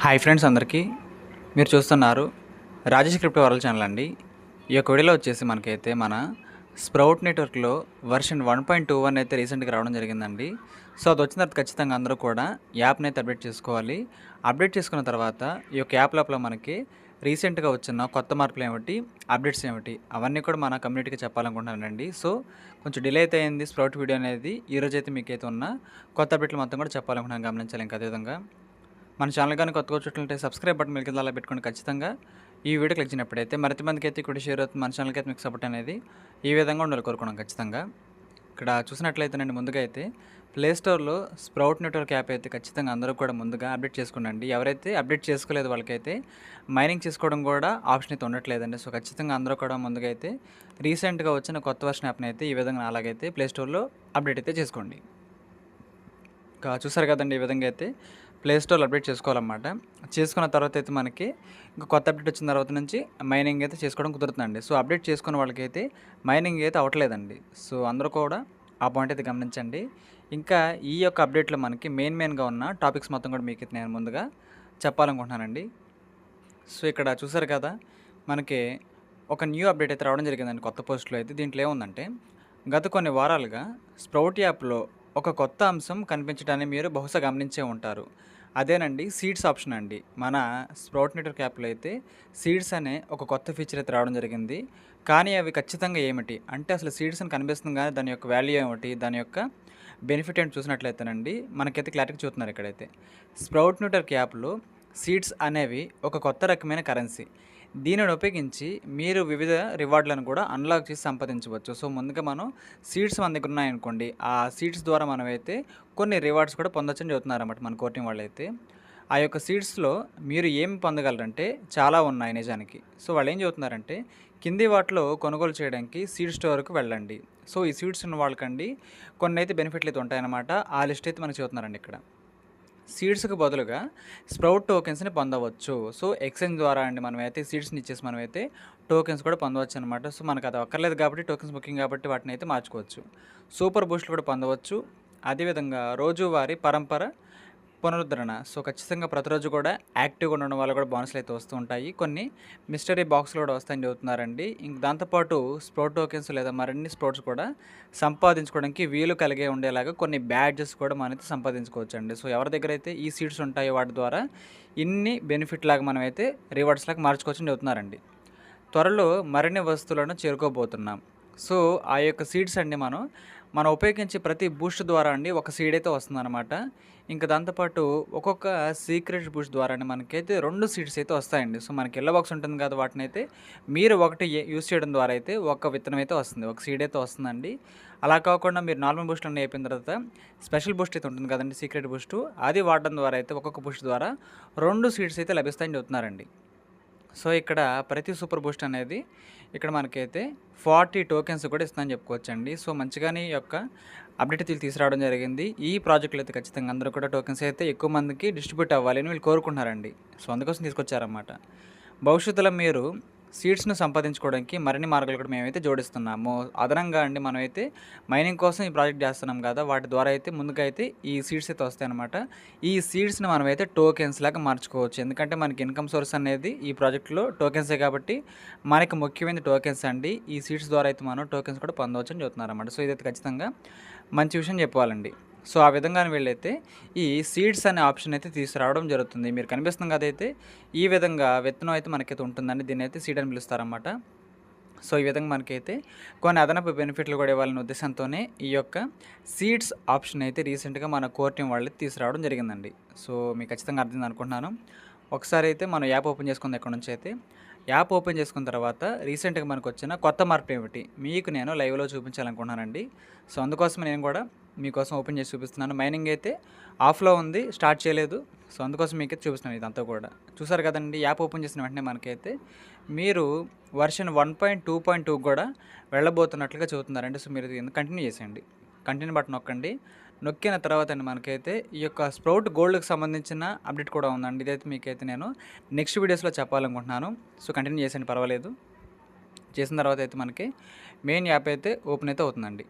Hi friends అందరికీ. మీరు చూస్తున్నారు రాజేష్ క్రిప్టో వరల్డ్ ఛానల్ అండి. ఈ యొక్క వీడియోలో వచ్చేసి మనకైతే మన స్ప్రౌట్ నెట్వర్క్లో వర్షన్ 1.21 అయితే రీసెంట్గా రావడం జరిగిందండి. సో అది వచ్చిన తర్వాత ఖచ్చితంగా అందరూ కూడా యాప్ని అయితే అప్డేట్ చేసుకోవాలి. అప్డేట్ చేసుకున్న తర్వాత ఈ యొక్క యాప్ లోపల మనకి రీసెంట్గా వచ్చిన కొత్త మార్పులు ఏమిటి, అప్డేట్స్ ఏమిటి, అవన్నీ కూడా మన కమ్యూనిటీకి చెప్పాలనుకుంటున్నానండి. సో కొంచెం డిలే అయితే అయింది స్ప్రౌట్ వీడియో అనేది. ఈరోజు అయితే మీకైతే ఉన్న కొత్త అప్డేట్లు మొత్తం కూడా చెప్పాలనుకుంటున్నాను, గమనించాలి. ఇంకా అదేవిధంగా మన ఛానల్ కానీ కొత్తగా చూసినట్లయితే సబ్స్క్రైబ్ బటన్ మీద కింద అలా పెట్టుకోండి. ఖచ్చితంగా ఈ వీడియో క్లిక్ చేసినప్పుడైతే మరింత మందికి అయితే ఇక్కడ షేర్ అవుతుంది. మన ఛానల్కి అయితే మీకు సపోర్ట్ అనేది ఈ విధంగా ఉండాలి కోరుకున్నాం ఖచ్చితంగా. ఇక్కడ చూసినట్లయితేనండి, ముందుగా అయితే ప్లేస్టోర్లో స్ప్రౌట్ నెట్వర్క్ యాప్ అయితే ఖచ్చితంగా అందరూ కూడా ముందుగా అప్డేట్ చేసుకోండి. ఎవరైతే అప్డేట్ చేసుకోలేదు వాళ్ళకైతే మైనింగ్ చేసుకోవడం కూడా ఆప్షన్ అయితే ఉండట్లేదండి. సో ఖచ్చితంగా అందరూ కూడా ముందుగా అయితే రీసెంట్గా వచ్చిన కొత్త వర్షన్ యాప్ని అయితే ఈ విధంగా అలాగైతే ప్లేస్టోర్లో అప్డేట్ అయితే చేసుకోండి. ఇంకా చూసారు కదండి, ఈ విధంగా అయితే ప్లేస్టోర్లో అప్డేట్ చేసుకోవాలన్నమాట. చేసుకున్న తర్వాత అయితే మనకి ఇంకా కొత్త అప్డేట్ వచ్చిన తర్వాత నుంచి మైనింగ్ అయితే చేసుకోవడం కుదురుతుందండి. సో అప్డేట్ చేసుకున్న వాళ్ళకైతే మైనింగ్ అయితే అవ్వట్లేదండి. సో అందరూ కూడా ఆ పాయింట్ అయితే గమనించండి. ఇంకా ఈ యొక్క అప్డేట్లో మనకి మెయిన్గా ఉన్న టాపిక్స్ మొత్తం కూడా మీకు నేను ముందుగా చెప్పాలనుకుంటున్నానండి. సో ఇక్కడ చూసారు కదా, మనకి ఒక న్యూ అప్డేట్ అయితే రావడం జరిగిందండి కొత్త పోస్ట్లో అయితే. దీంట్లో ఏముందంటే, గత కొన్ని వారాలుగా స్ప్రౌట్ యాప్లో ఒక కొత్త అంశం కనిపించడాన్ని మీరు బహుశా గమనించే ఉంటారు. అదేనండి సీడ్స్ ఆప్షన్ అండి. మన స్ప్రౌట్ నెట్వర్క్ యాప్లో అయితే సీడ్స్ అనే ఒక కొత్త ఫీచర్ అయితే రావడం జరిగింది. కానీ అవి ఖచ్చితంగా ఏమిటి అంటే, అసలు సీడ్స్ అని కనిపిస్తుంది కానీ దాని యొక్క వాల్యూ ఏమిటి, దాని యొక్క బెనిఫిట్ ఏంటి చూసినట్లయితేనండి, మనకైతే క్లారిటీ చూస్తున్నారు ఇక్కడైతే. స్ప్రౌట్ నెట్వర్క్ యాప్లో సీడ్స్ అనేవి ఒక కొత్త రకమైన కరెన్సీ. దీనిని ఉపయోగించి మీరు వివిధ రివార్డులను కూడా అన్లాక్ చేసి సంపాదించవచ్చు. సో ముందుగా మనం సీడ్స్ మన దగ్గర ఉన్నాయనుకోండి, ఆ సీడ్స్ ద్వారా మనమైతే కొన్ని రివార్డ్స్ కూడా పొందొచ్చని చెబుతున్నారన్నమాట మన కోటింగ్ వాళ్ళైతే. ఆ యొక్క సీడ్స్లో మీరు ఏమి పొందగలరంటే చాలా ఉన్నాయి నిజానికి. సో వాళ్ళు ఏం చెబుతున్నారంటే, కింది వాటిలో కొనుగోలు చేయడానికి సీడ్ స్టోర్కి వెళ్ళండి. సో ఈ సీడ్స్ ఉన్న వాళ్ళకండి కొన్ని అయితే బెనిఫిట్లు అయితే ఉంటాయన్నమాట. ఆ లిస్ట్ అయితే మనకు చెబుతున్నారండి ఇక్కడ. సీడ్స్కి బదులుగా స్ప్రౌట్ టోకెన్స్ని పొందవచ్చు. సో ఎక్స్చేంజ్ ద్వారా అండి మనమైతే సీడ్స్ని ఇచ్చేసి మనమైతే టోకెన్స్ కూడా పొందవచ్చు అనమాట. సో మనకు అది అక్కర్లేదు కాబట్టి టోకెన్స్ బుకింగ్ కాబట్టి వాటిని అయితే మార్చుకోవచ్చు. సూపర్ బూస్ట్లు కూడా పొందవచ్చు. అదేవిధంగా రోజువారీ పరంపర పునరుద్ధరణ. సో ఖచ్చితంగా ప్రతిరోజు కూడా యాక్టివ్గా ఉండడం వల్ల కూడా బోనస్లు అయితే వస్తూ ఉంటాయి. కొన్ని మిస్టరీ బాక్స్లు కూడా వస్తాయని చెబుతున్నారండి. ఇంక దాంతోపాటు స్ప్రౌట్ టోకెన్స్ లేదా మరిన్ని స్ప్రౌట్స్ కూడా సంపాదించుకోవడానికి వీలు కలిగే ఉండేలాగా కొన్ని బ్యాడ్జెస్ కూడా మనమైతే సంపాదించుకోవచ్చు అండి. సో ఎవరి దగ్గర అయితే ఈ సీడ్స్ ఉంటాయో వాటి ద్వారా ఇన్ని బెనిఫిట్ లాగా మనమైతే రివార్డ్స్ లాగా మార్చుకోవచ్చని చెబుతున్నారండి. త్వరలో మరిన్ని వస్తువులను చేరుకోబోతున్నాం. సో ఆ యొక్క సీడ్స్ అండి మనం ఉపయోగించే ప్రతి బూస్ట్ ద్వారా అండి ఒక సీడ్ అయితే వస్తుందన్నమాట. ఇంకా దాంతోపాటు ఒక్కొక్క సీక్రెట్ బూస్ట్ ద్వారా అండి మనకైతే 2 సీడ్స్ అయితే వస్తాయండి. సో మనకి ఎల్లో బాక్స్ ఉంటుంది కదా, వాటిని అయితే మీరు ఒకటి యూస్ చేయడం ద్వారా అయితే ఒక విత్తనం అయితే వస్తుంది, ఒక సీడ్ అయితే వస్తుందండి. అలా కాకుండా మీరు నార్మల్ బూస్ట్ అన్నీ అయిపోయిన తర్వాత స్పెషల్ బూస్ట్ అయితే ఉంటుంది కదండి, సీక్రెట్ బూస్ట్, అది వాడడం ద్వారా అయితే ఒక్కొక్క బూస్ట్ ద్వారా 2 సీడ్స్ అయితే లభిస్తాయని చెబుతున్నారండి. సో ఇక్కడ ప్రతి సూపర్ బూస్ట్ అనేది ఇక్కడ మనకైతే 40 టోకెన్స్ కూడా ఇస్తుందని చెప్పుకోవచ్చండి. సో మంచిగానే ఈ యొక్క అప్డేట్ తీసుకురావడం జరిగింది. ఈ ప్రాజెక్టులు అయితే ఖచ్చితంగా అందరూ కూడా టోకెన్స్ అయితే ఎక్కువ మందికి డిస్ట్రిబ్యూట్ అవ్వాలి అని వీళ్ళు కోరుకుంటున్నారండి. సో అందుకోసం తీసుకొచ్చారన్నమాట. భవిష్యత్తులో మీరు సీడ్స్ను సంపాదించుకోవడానికి మరిన్ని మార్గాలు కూడా మేమైతే జోడిస్తున్నాము. అదనంగా అండి మనమైతే మైనింగ్ కోసం ఈ ప్రాజెక్ట్ చేస్తున్నాం కదా, వాటి ద్వారా అయితే ముందుగా అయితే ఈ సీడ్స్ అయితే వస్తాయన్నమాట. ఈ సీడ్స్ని మనమైతే టోకెన్స్ లాగా మార్చుకోవచ్చు. ఎందుకంటే మనకి ఇన్కమ్ సోర్స్ అనేది ఈ ప్రాజెక్ట్లో టోకెన్సే కాబట్టి మనకి ముఖ్యమైన టోకెన్స్ అండి. ఈ సీడ్స్ ద్వారా అయితే మనం టోకెన్స్ కూడా పొందవచ్చు అని చెబుతున్నారన్నమాట. సో ఇదైతే ఖచ్చితంగా మంచి విషయం చెప్పుకోవాలండి. సో ఆ విధంగానే వీళ్ళైతే ఈ సీడ్స్ అనే ఆప్షన్ అయితే తీసుకురావడం జరుగుతుంది. మీరు కనిపిస్తుంది కదైతే ఈ విధంగా విత్తనం అయితే మనకైతే ఉంటుందండి. దీన్ని అయితే సీడ్ అని పిలుస్తారన్నమాట. సో ఈ విధంగా మనకైతే కొన్ని అదనపు బెనిఫిట్లు కూడా ఇవ్వాలనే ఉద్దేశంతోనే ఈ యొక్క సీడ్స్ ఆప్షన్ అయితే రీసెంట్గా మన కోర్ టీం వాళ్ళు తీసుకురావడం జరిగిందండి. సో మీకు ఖచ్చితంగా అర్థమైంది అనుకుంటున్నాను. ఒకసారి అయితే మనం యాప్ ఓపెన్ చేసుకుంది ఎక్కడి నుంచి అయితే. యాప్ ఓపెన్ చేసుకున్న తర్వాత రీసెంట్గా మనకు వచ్చిన కొత్త మార్పు ఏమిటి మీకు నేను లైవ్లో చూపించాలనుకుంటున్నానండి. సో అందుకోసం నేను కూడా మీకోసం ఓపెన్ చేసి చూపిస్తున్నాను. మైనింగ్ అయితే ఆఫ్లో ఉంది, స్టార్ట్ చేయలేదు. సో అందుకోసం మీకైతే చూపిస్తున్నాను. ఇదంతా కూడా చూసారు కదండి. యాప్ ఓపెన్ చేసిన వెంటనే మనకైతే మీరు వర్షన్ 1.2.2 కూడా వెళ్ళబోతున్నట్లుగా చెబుతున్నారండి. సో మీరు కంటిన్యూ చేసేయండి. కంటిన్యూ బటన్ నొక్కండి. నొక్కిన తర్వాత అండి మనకైతే ఈ యొక్క స్ప్రౌట్ గోల్డ్కి సంబంధించిన అప్డేట్ కూడా ఉందండి. ఇదైతే మీకైతే నేను నెక్స్ట్ వీడియోస్లో చెప్పాలనుకుంటున్నాను. సో కంటిన్యూ చేసేయండి, పర్వాలేదు. చేసిన తర్వాత అయితే మనకి మెయిన్ యాప్ అయితే ఓపెన్ అయితే అవుతుందండి.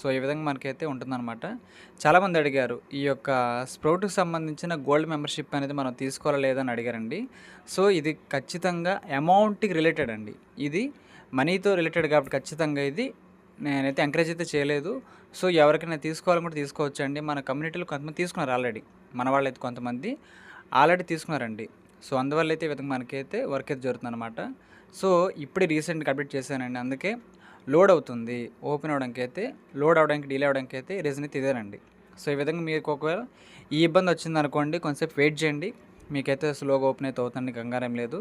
సో ఈ విధంగా మనకైతే ఉంటుందన్నమాట. చాలామంది అడిగారు ఈ యొక్క స్ప్రౌట్‌కి సంబంధించిన గోల్డ్ మెంబర్‌షిప్ అనేది మనం తీసుకోవాలా లేదా అని అడిగారండి. సో ఇది ఖచ్చితంగా అమౌంట్‌కి రిలేటెడ్ అండి. ఇది మనీతో రిలేటెడ్ కాబట్టి ఖచ్చితంగా ఇది నేనైతే ఎంకరేజ్ అయితే చేయలేదు. సో ఎవరికైనా తీసుకోవాలనుకుంటే తీసుకోవచ్చండి. మన కమ్యూనిటీలో కొంతమంది తీసుకున్నారు ఆల్రెడీ. మన వాళ్ళైతే కొంతమంది ఆల్రెడీ తీసుకున్నారండి. సో అందువల్ల అయితే ఈ విధంగా మనకైతే వర్క్ అయితే జరుగుతుందన్నమాట. సో ఇప్పుడే రీసెంట్‌గా అప్డేట్ చేశానండి. అందుకే లోడ్ అవుతుంది. ఓపెన్ అవ్వడానికైతే లోడ్ అవ్వడానికి డిలే అవ్వడానికైతే రీజన్ అయితే ఇదేనండి. సో ఈ విధంగా మీకు ఒకవేళ ఈ ఇబ్బంది వచ్చిందనుకోండి, కొంచెంసేపు వెయిట్ చేయండి. మీకైతే స్లోగా ఓపెన్ అయితే అవుతుందండి, కంగారేం లేదు.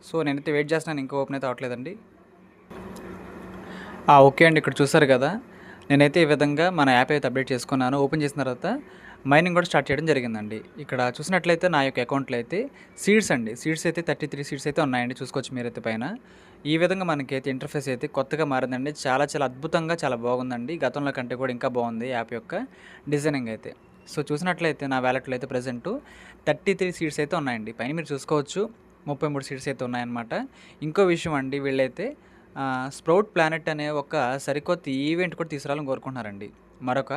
సో నేనైతే వెయిట్ చేస్తున్నాను, ఇంకా ఓపెన్ అయితే అవ్వట్లేదండి. ఓకే అండి. ఇక్కడ చూసారు కదా! నేనైతే ఈ విధంగా మన యాప్ అయితే అప్డేట్ చేసుకున్నాను. ఓపెన్ చేసిన తర్వాత మైనింగ్ కూడా స్టార్ట్ చేయడం జరిగిందండి. ఇక్కడ చూసినట్లయితే నా యొక్క అకౌంట్‌లో అయితే సీడ్స్ అండి. సీడ్స్ అయితే 33 సీడ్స్ అయితే ఉన్నాయండి. చూసుకోవచ్చు మీరైతే పైన. ఈ విధంగా మనకైతే ఇంటర్ఫేస్ అయితే కొత్తగా మారిందండి. చాలా చాలా అద్భుతంగా చాలా బాగుందండి. గతంలో కంటే కూడా ఇంకా బాగుంది యాప్ యొక్క డిజైనింగ్ అయితే. సో చూసినట్లయితే నా వ్యాలెట్‌లో అయితే ప్రెజెంటు 33 సీడ్స్ అయితే ఉన్నాయండి. పైన మీరు చూసుకోవచ్చు 33 సీడ్స్ అయితే ఉన్నాయన్నమాట. ఇంకో విషయం అండి, వీళ్ళైతే స్ప్రౌట్ ప్లానెట్ అనే ఒక సరికొత్త ఈవెంట్ కూడా తీసుకురావాలని కోరుకుంటున్నారండి. మరొక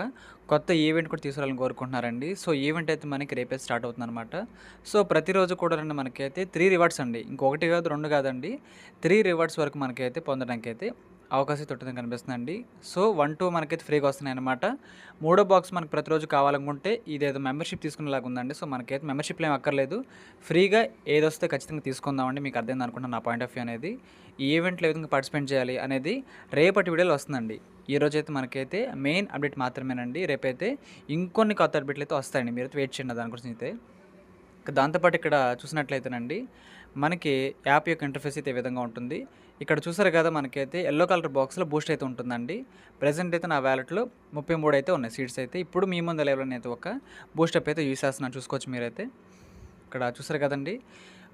కొత్త ఈవెంట్ కూడా తీసుకురావాలని కోరుకుంటున్నారండి. సో ఈవెంట్ అయితే మనకి రేపే స్టార్ట్ అవుతుందన్నమాట. సో ప్రతిరోజు కూడా రండి, మనకైతే 3 రివార్డ్స్ అండి. ఇంకొకటి కాదు, 2 కాదండి, 3 రివార్డ్స్ వరకు మనకైతే పొందడానికైతే అవకాశం అయితే ఉంటుందని కనిపిస్తుందండి. సో 1, 2 మనకైతే ఫ్రీగా వస్తున్నాయన్నమాట. మూడో బాక్స్ మనకు ప్రతిరోజు కావాలనుకుంటే ఇదేదో మెంబర్షిప్ తీసుకునేలాగా ఉందండి. సో మనకైతే మెంబర్షిప్లు ఏమి అక్కర్లేదు. ఫ్రీగా ఏదొస్తే ఖచ్చితంగా తీసుకుందామండి. మీకు అర్థమైంది అనుకుంటున్నాను నా పాయింట్ ఆఫ్ వ్యూ అనేది. ఈ ఈవెంట్లో ఏ విధంగా పార్టిసిపేట్ చేయాలి అనేది రేపటి వీడియోలో వస్తుందండి. ఈరోజైతే మనకైతే మెయిన్ అప్డేట్ మాత్రమేనండి. రేపైతే ఇంకొన్ని కొత్త అప్డేట్లు అయితే వస్తాయండి. మీరైతే వెయిట్ చేయండి దాని గురించి అయితే. దాంతోపాటు ఇక్కడ చూసినట్లయితేనండి, మనకి యాప్ యొక్క ఇంటర్ఫేస్ అయితే ఈ విధంగా ఉంటుంది. ఇక్కడ చూసారు కదా, మనకైతే ఎల్లో కలర్ బాక్స్లో బూస్ట్ అయితే ఉంటుందండి. ప్రెజెంట్ అయితే నా వ్యాలెట్లో 33 అయితే ఉన్నాయి సీట్స్ అయితే. ఇప్పుడు మీ ముందు లైవ్లో అయితే ఒక బూస్టప్ అయితే యూస్ చేస్తున్నాను, చూసుకోవచ్చు మీరైతే. ఇక్కడ చూసారు కదండి,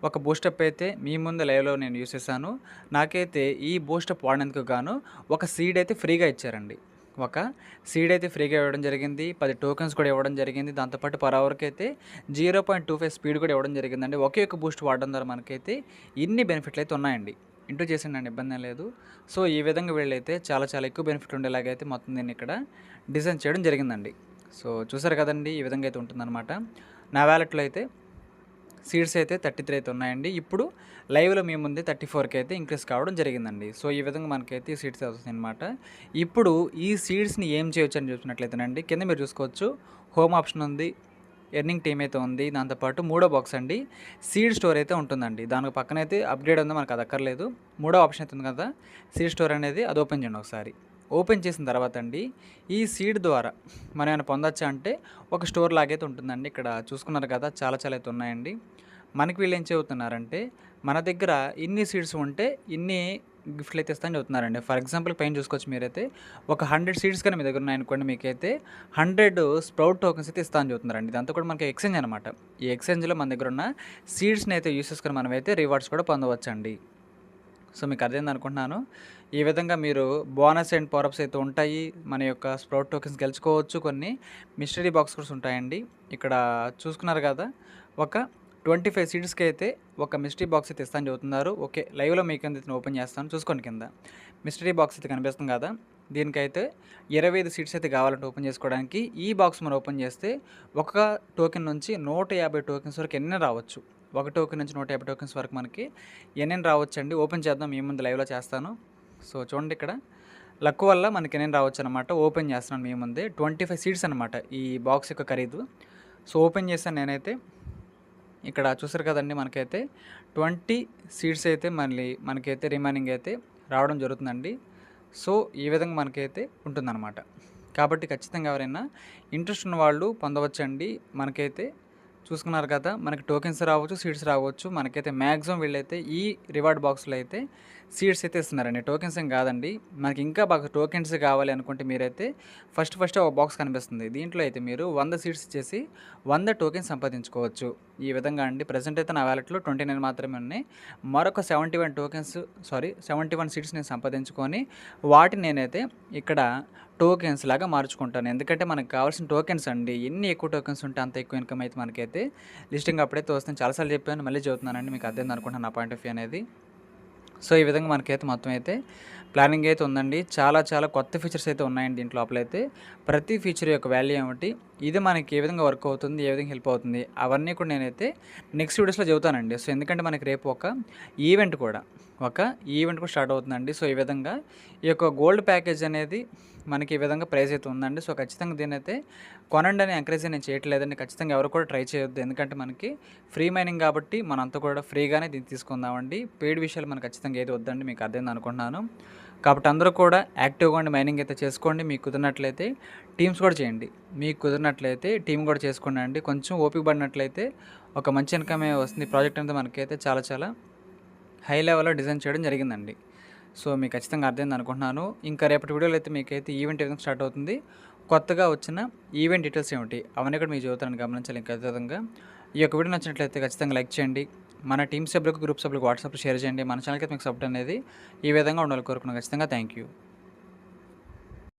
ఒక బూస్టప్ అయితే మీ ముందు లైవ్లో నేను యూస్ చేశాను. నాకైతే ఈ బూస్టప్ వాడినందుకు గాను ఒక సీడ్ అయితే ఫ్రీగా ఇచ్చారండి. ఒక సీడ్ అయితే ఫ్రీగా ఇవ్వడం జరిగింది. 10 టోకెన్స్ కూడా ఇవ్వడం జరిగింది. దాంతోపాటు పర్ అవర్కి అయితే 0.25 స్పీడ్ కూడా ఇవ్వడం జరిగిందండి. ఒకే ఒక బూస్ట్ వాడడం ద్వారా మనకైతే ఇన్ని బెనిఫిట్లు అయితే ఉన్నాయండి. ఇంటూ చేసిండండి, ఇబ్బంది ఏం లేదు. సో ఈ విధంగా వీళ్ళైతే చాలా చాలా ఎక్కువ బెనిఫిట్ ఉండేలాగైతే మొత్తం దీన్ని ఇక్కడ డిజైన్ చేయడం జరిగిందండి. సో చూసారు కదండి, ఈ విధంగా అయితే ఉంటుందన్నమాట. నా వ్యాలెట్లో అయితే సీడ్స్ అయితే 33 అయితే ఉన్నాయండి. ఇప్పుడు లైవ్లో మీ ముందే 34కి అయితే ఇంక్రీస్ కావడం జరిగిందండి. సో ఈ విధంగా మనకైతే సీడ్స్ వస్తాయి అనమాట. ఇప్పుడు ఈ సీడ్స్ని ఏం చేయొచ్చు అని చూసినట్లయితేనండి, కింద మీరు చూసుకోవచ్చు హోమ్ ఆప్షన్ ఉంది, ఎర్నింగ్ టీమ్ అయితే ఉంది. దాంతోపాటు మూడో బాక్స్ అండి, సీడ్ స్టోర్ అయితే ఉంటుందండి. దానికి పక్కనైతే అప్గ్రేడ్ ఉందో మనకు అది అక్కర్లేదు. మూడో ఆప్షన్ అయితే ఉంది కదా, సీడ్ స్టోర్ అనేది, అది ఓపెన్ చేయండి ఒకసారి. ఓపెన్ చేసిన తర్వాత అండి, ఈ సీడ్ ద్వారా మనం ఏమైనా పొందొచ్చా అంటే ఒక స్టోర్ లాగైతే ఉంటుందండి. ఇక్కడ చూసుకున్నారు కదా, చాలా చాలా అయితే ఉన్నాయండి. మనకి వీళ్ళు ఏం చెబుతున్నారంటే, మన దగ్గర ఇన్ని సీడ్స్ ఉంటే ఇన్ని గిఫ్ట్లు అయితే ఇస్తామని చెబుతున్నారండి. ఫర్ ఎగ్జాంపుల్ పైన చూసుకోవచ్చు మీరైతే, ఒక 100 సీడ్స్ కానీ మీ దగ్గర ఉన్నాయనుకోండి, మీకైతే 100 స్ప్రౌట్ టోకెన్స్ అయితే ఇస్తామని చెబుతున్నారండి. దాంతో కూడా మనకి ఎక్స్చేంజ్ అనమాట. ఈ ఎక్స్చేంజ్లో మన దగ్గర ఉన్న సీడ్స్ని అయితే యూస్ చేసుకొని మనమైతే రివార్డ్స్ కూడా పొందవచ్చండి. సో మీకు అర్థమైంది అనుకుంటున్నాను. ఈ విధంగా మీరు బోనస్ అండ్ పవర్అప్స్ అయితే ఉంటాయి. మన యొక్క స్ప్రౌట్ టోకెన్స్ గెలుచుకోవచ్చు. కొన్ని మిస్టరీ బాక్స్ కూడా ఉంటాయండి. ఇక్కడ చూసుకున్నారు కదా, ఒక 25 సీడ్స్కి అయితే ఒక మిస్టరీ బాక్స్ అయితే ఇస్తాను చెబుతున్నారు. ఓకే, లైవ్లో మీకు కింద ఓపెన్ చేస్తాను, చూసుకోండి. కింద మిస్టరీ బాక్స్ అయితే కనిపిస్తుంది కదా, దీనికైతే 25 సీట్స్ అయితే కావాలంటే ఓపెన్ చేసుకోవడానికి. ఈ బాక్స్ మనం ఓపెన్ చేస్తే ఒక టోకెన్ నుంచి 150 టోకెన్స్ వరకు ఎన్ని రావచ్చు. ఒక టోకెన్ నుంచి 150 టోకెన్స్ వరకు మనకి ఎన్ని రావచ్చండి. ఓపెన్ చేద్దాం, మీ ముందు లైవ్లో చేస్తాను. సో చూడండి, ఇక్కడ లక్ వల్ల మనకి ఎన్ని రావచ్చు అనమాట. ఓపెన్ చేస్తున్నాను మీ ముందే. 25 సీట్స్ అనమాట ఈ బాక్స్ యొక్క ఖరీదు. సో ఓపెన్ చేశాను నేనైతే. ఇక్కడ చూసారు కదండి, మనకైతే 20 సీట్స్ అయితే మళ్ళీ మనకైతే రిమైనింగ్ అయితే రావడం జరుగుతుందండి. సో ఈ విధంగా మనకైతే ఉంటుందన్నమాట. కాబట్టి ఖచ్చితంగా ఎవరైనా ఇంట్రెస్ట్ ఉన్న వాళ్ళు పొందవచ్చండి. మనకైతే చూసుకున్నారు కదా, మనకి టోకెన్స్ రావచ్చు, సీడ్స్ రావచ్చు. మనకైతే మ్యాక్సిమం వీళ్ళైతే ఈ రివార్డ్ బాక్స్లో అయితే సీడ్స్ అయితే ఇస్తున్నారండి, టోకెన్స్ ఏం కాదండి. మనకి ఇంకా బాగా టోకెన్స్ కావాలి అనుకుంటే మీరైతే ఫస్ట్ ఒక బాక్స్ కనిపిస్తుంది. దీంట్లో అయితే మీరు 100 సీడ్స్ ఇచ్చేసి 100 టోకెన్స్ సంపాదించుకోవచ్చు. ఈ విధంగా అండి. ప్రజెంట్ అయితే నా వ్యాలెట్లో 29 మాత్రమే ఉన్నాయి. మరొక 71 సీడ్స్ నేను సంపాదించుకొని వాటిని నేనైతే ఇక్కడ టోకెన్స్ లాగా మార్చుకుంటాను. ఎందుకంటే మనకు కావాల్సిన టోకెన్స్ అండి. ఎన్ని ఎక్కువ టోకెన్స్ ఉంటే అంత ఎక్కువ ఇన్కమ్ అయితే మనకైతే లిస్టింగ్ అప్పుడైతే వస్తుంది. చాలాసార్లు చెప్పాను, మళ్ళీ చెబుతున్నానండి. మీకు అర్థం అనుకుంటున్నాను నా పాయింట్ ఆఫ్ వ్యూ అనేది. సో, ఈ విధంగా మనకైతే మొత్తం అయితే ప్లానింగ్ అయితే ఉందండి. చాలా చాలా కొత్త ఫీచర్స్ అయితే ఉన్నాయండి దీంట్లో లోపలైతే. ప్రతి ఫీచర్ యొక్క వాల్యూ ఏమిటి, ఇది మనకి ఏ విధంగా వర్క్ అవుతుంది, ఏ విధంగా హెల్ప్ అవుతుంది, అవన్నీ కూడా నేనైతే నెక్స్ట్ వీడియోస్‌లో చెబుతానండి. సో, ఎందుకంటే మనకి రేపు ఈవెంట్ కూడా ఒక ఈవెంట్ కూడా స్టార్ట్ అవుతుందండి. సో, ఈ విధంగా ఈ యొక్క గోల్డ్ ప్యాకేజ్ అనేది మనకి ఈ విధంగా ప్రైస్ అయితే ఉందండి. సో, ఖచ్చితంగా దీన్నైతే కొనండి అని ఎంకరేజ్ నేను చేయట్లేదండి. ఖచ్చితంగా ఎవరు కూడా ట్రై చేయొద్దు. ఎందుకంటే మనకి ఫ్రీ మైనింగ్ కాబట్టి మనంతా కూడా ఫ్రీగానే దీన్ని తీసుకుందామండి. పెయిడ్ విషయాలు మనకు ఖచ్చితంగా ఏది వద్దండి. మీకు అర్థమైంది అనుకుంటున్నాను. కాబట్టి అందరూ కూడా యాక్టివ్‌గా ఉండి మైనింగ్ అయితే చేసుకోండి. మీకు కుదిరినట్లయితే టీమ్స్ కూడా చేయండి. మీకు కుదిరినట్లయితే టీమ్ కూడా చేసుకోండండి. కొంచెం ఓపిక పడినట్లయితే ఒక మంచి ఇన్‌కమే వస్తుంది. ఈ ప్రాజెక్ట్ అనేది మనకైతే చాలా చాలా హై లెవెల్‌లో డిజైన్ చేయడం జరిగిందండి. సో, మీకు ఖచ్చితంగా అర్థమైంది అనుకుంటున్నాను. ఇంకా రేపటి వీడియోలో అయితే మీకైతే ఈవెంట్ ఏ విధంగా స్టార్ట్ అవుతుంది, కొత్తగా వచ్చిన ఈవెంట్ డీటెయిల్స్ ఏమిటి, అవన్నీ కూడా మీకు చెబుతానని గమనించాలి. ఇంకా అదే విధంగా ఈ యొక్క వీడియో నచ్చినట్లయితే ఖచ్చితంగా లైక్ చేయండి. మన టీమ్ సభ్యులకు, గ్రూప్ సభ్యులకు వాట్సాప్‌లో షేర్ చేయండి. మన ఛానల్‌కి అయితే మీకు సపోర్ట్ అనేది ఈ విధంగా ఉండాలని కోరుకున్నాను. ఖచ్చితంగా థ్యాంక్ యూ.